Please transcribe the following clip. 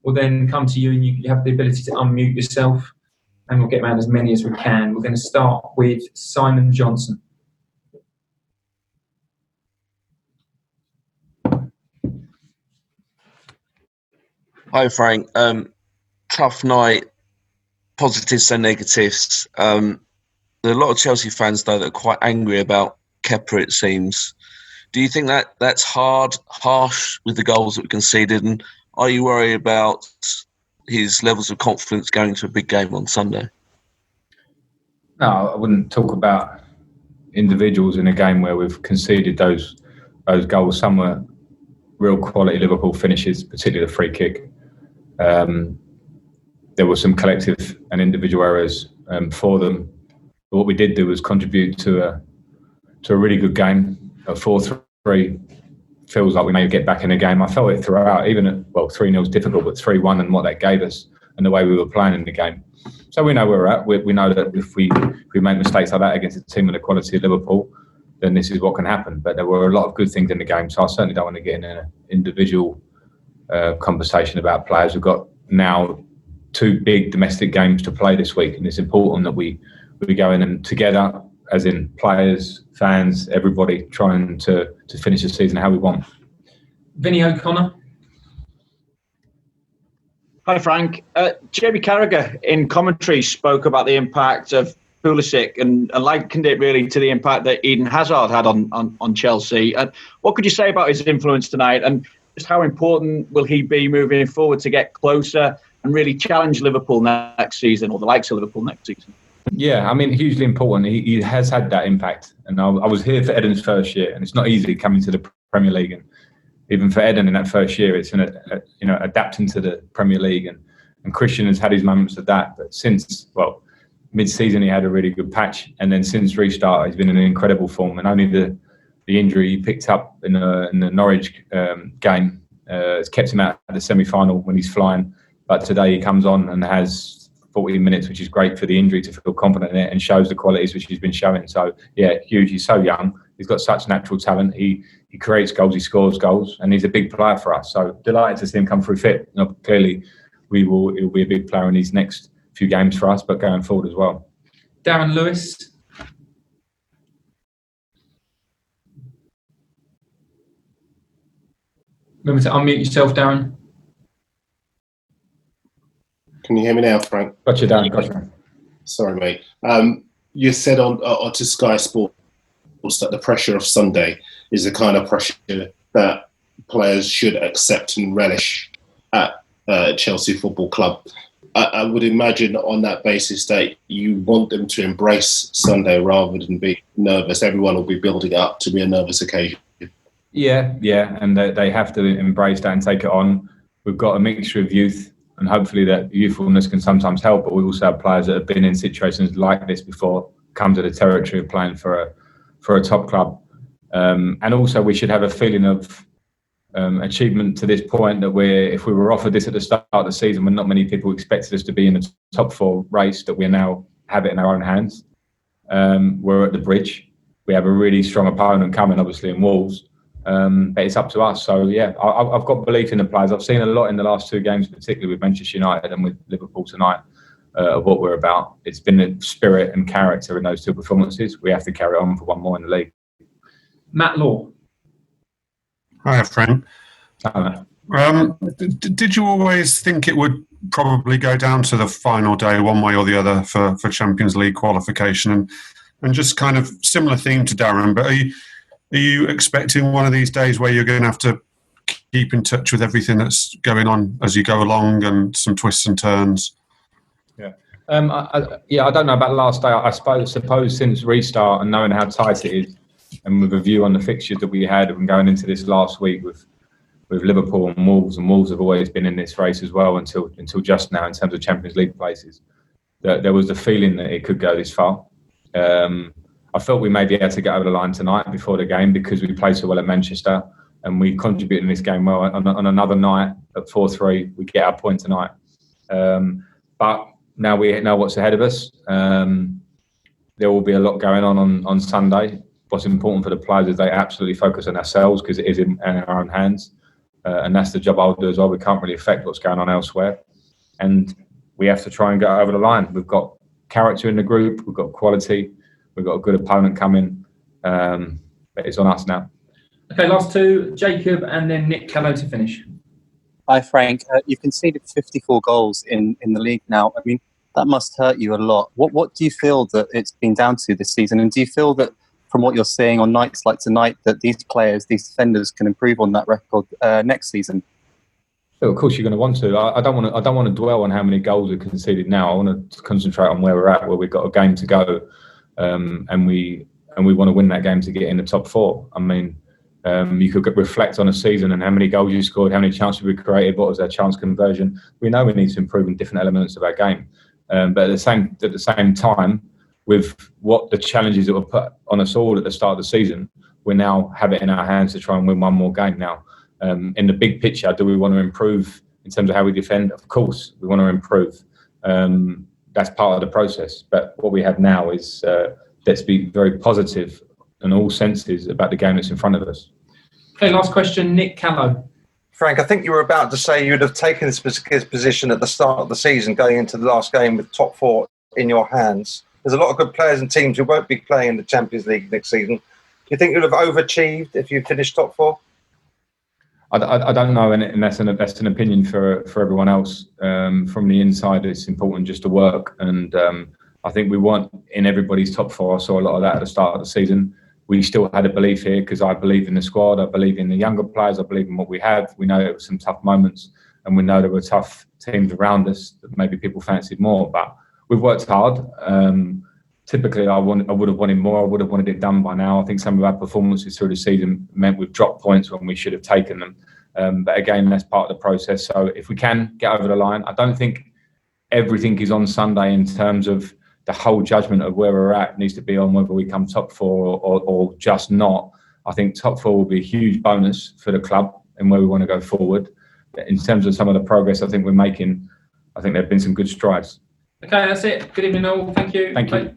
will then come to you, and you have the ability to unmute yourself, and we'll get around as many as we can. We're going to start with Simon Johnson. Hi, Frank. Tough night, positives and negatives. There are a lot of Chelsea fans, though, that are quite angry about Kepa, it seems. Do you think that that's harsh with the goals that we conceded? And are you worried about his levels of confidence going to a big game on Sunday? No, I wouldn't talk about individuals in a game where we've conceded those goals. Some were real quality Liverpool finishes, particularly the free kick. There were some collective and individual errors for them. But what we did do was contribute to a really good game. A 4-3 feels like we may get back in the game. I felt it throughout, even at 3-0 is difficult, but 3-1 and what that gave us and the way we were playing in the game. So we know where we're at. We know that if we make mistakes like that against a team of the quality of Liverpool, then this is what can happen. But there were a lot of good things in the game, so I certainly don't want to get in an individual conversation about players. We've got now 2 big domestic games to play this week, and it's important that we go in and together, as in players, fans, everybody, trying to finish the season how we want. Vinny O'Connor. Hi, Frank. Jamie Carragher in commentary spoke about the impact of Pulisic and likened it really to the impact that Eden Hazard had on Chelsea. And what could you say about his influence tonight, and just how important will he be moving forward to get closer and really challenge Liverpool next season, or the likes of Liverpool next season? Yeah, I mean, hugely important. He has had that impact. And I was here for Eden's first year, and it's not easy coming to the Premier League. And even for Eden in that first year, it's adapting to the Premier League. And Christian has had his moments of that. But since, mid-season, he had a really good patch. And then since restart, he's been in an incredible form. And only the injury he picked up in the Norwich game has kept him out of the semi-final when he's flying. But today he comes on and has 40 minutes, which is great for the injury to feel confident in it, and shows the qualities which he's been showing. So, yeah, huge. He's so young. He's got such natural talent. He creates goals, he scores goals, and he's a big player for us. So delighted to see him come through fit. Clearly, he'll be a big player in these next few games for us, but going forward as well. Darren Lewis. Remember to unmute yourself, Darren. Can you hear me now, Frank? Gotcha, Darren. Gotcha. Sorry, mate. You said on to Sky Sports that the pressure of Sunday is the kind of pressure that players should accept and relish at Chelsea Football Club. I would imagine on that basis that you want them to embrace Sunday rather than be nervous. Everyone will be building up to be a nervous occasion. Yeah, and they have to embrace that and take it on. We've got a mixture of youth, and hopefully that youthfulness can sometimes help, but we also have players that have been in situations like this before, come to the territory of playing for a top club. And also we should have a feeling of achievement to this point, that if we were offered this at the start of the season when not many people expected us to be in the top 4 race, that we now have it in our own hands. We're at the bridge. We have a really strong opponent coming, obviously, in Wolves. But it's up to us. So, yeah, I've got belief in the players. I've seen a lot in the last 2 games, particularly with Manchester United and with Liverpool tonight, of what we're about. It's been the spirit and character in those 2 performances. We have to carry on for one more in the league. Matt Law. Hi, Frank. Hi. Did you always think it would probably go down to the final day one way or the other for Champions League qualification? And just kind of similar theme to Darren, but are you expecting one of these days where you're going to have to keep in touch with everything that's going on as you go along, and some twists and turns? Yeah. I don't know about last day. I suppose since restart and knowing how tight it is, and with a view on the fixtures that we had and going into this last week with Liverpool and Wolves have always been in this race as well until just now in terms of Champions League places. There was the feeling that it could go this far. I felt we may be able to get over the line tonight before the game because we played so well at Manchester and we contributed in this game well. On another night at 4-3, we get our point tonight. But now we know what's ahead of us. There will be a lot going on Sunday. What's important for the players is they absolutely focus on ourselves because it is in our own hands. and that's the job I'll do as well. We can't really affect what's going on elsewhere, and we have to try and get over the line. We've got character in the group, we've got quality, we've got a good opponent coming, but it's on us now. Okay, last two, Jacob and then Nick Callow to finish. Hi, Frank. You've conceded 54 goals in the league now. I mean, that must hurt you a lot. What do you feel that it's been down to this season? And do you feel that from what you're seeing on nights like tonight, that these players, these defenders can improve on that record next season? So of course you're going to want to. I don't want to dwell on how many goals are conceded now. I want to concentrate on where we're at, where we've got a game to go, and we want to win that game to get in the top four. I mean, you could reflect on a season and how many goals you scored, how many chances we created, what was our chance conversion. We know we need to improve in different elements of our game, but at the same time, with what the challenges that were put on us all at the start of the season, we now have it in our hands to try and win one more game now. In the big picture, do we want to improve in terms of how we defend? Of course, we want to improve. That's part of the process. But what we have now is let's be very positive in all senses about the game that's in front of us. Okay, last question, Nick Callow. Frank, I think you were about to say you'd have taken this position at the start of the season, going into the last game with top four in your hands. There's a lot of good players and teams who won't be playing in the Champions League next season. Do you think you'd have overachieved if you finished top four? I don't know, and that's an opinion for everyone else. From the inside, it's important just to work, and I think we want in everybody's top four. I saw a lot of that at the start of the season. We still had a belief here because I believe in the squad, I believe in the younger players, I believe in what we have. We know there were some tough moments, and we know there were tough teams around us that maybe people fancied more, but we've worked hard. Typically, I would have wanted more. I would have wanted it done by now. I think some of our performances through the season meant we've dropped points when we should have taken them. But again, that's part of the process. So if we can get over the line, I don't think everything is on Sunday in terms of the whole judgment of where we're at needs to be on whether we come top four or just not. I think top four will be a huge bonus for the club and where we want to go forward. In terms of some of the progress I think we're making, I think there have been some good strides. Okay, that's it. Good evening all. Thank you. Thank you. Bye.